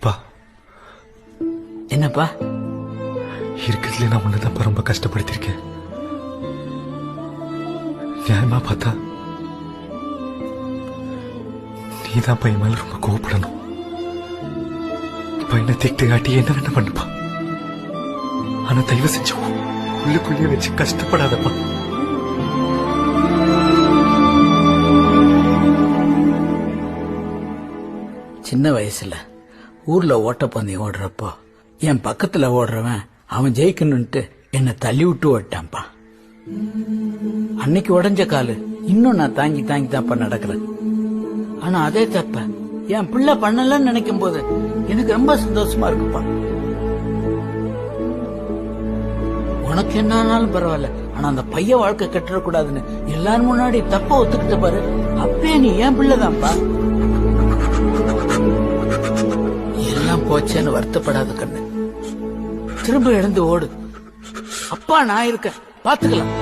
பா என்னப்பா? இருக்கிறதுல நான் உன்னதான் ரொம்ப கஷ்டப்படுத்திருக்கேன். நியாயமா பார்த்தா நீதான் பையன் மேல ரொம்ப கோவப்படணும். பையனை திட்டு காட்டி என்ன வேணா பண்ணுப்பா. ஆனா தயவு செஞ்சு உள்ளுக்குள்ளேயே வச்சு கஷ்டப்படாதப்பா. சின்ன வயசுல ஊர்ல ஓட்டப்பந்தயம் ஓடுறப்போ என் பக்கத்துல ஓடுறவன் அவன் ஜெயிக்கணும்ட்டு என்ன தள்ளி விட்டு ஓட்டான்ப்பா. அன்னைக்கு உடஞ்ச காலு இன்னும் நான் தாங்கி தாங்கி தான்ப்பா நடக்கிறேன். ஆனா அதே தப்ப என் பிள்ளை பண்ணலன்னு நினைக்கும் போது எனக்கு ரொம்ப சந்தோஷமா இருக்குப்பா. உனக்கு என்ன ஆனாலும் பரவாயில்ல, ஆனா அந்த பைய வாழ்க்கை கட்டிடக்கூடாதுன்னு எல்லாரும் முன்னாடி தப்ப ஒத்துக்கிட்ட பாரு. அப்பே நீ என் பிள்ளைதான்ப்பா. எல்லாம் போச்சேன்னு வருத்தப்படாத கண்ணு, திரும்ப எழுந்து ஓடு. அப்பா நான் இருக்கேன், பாத்துக்கலாம்.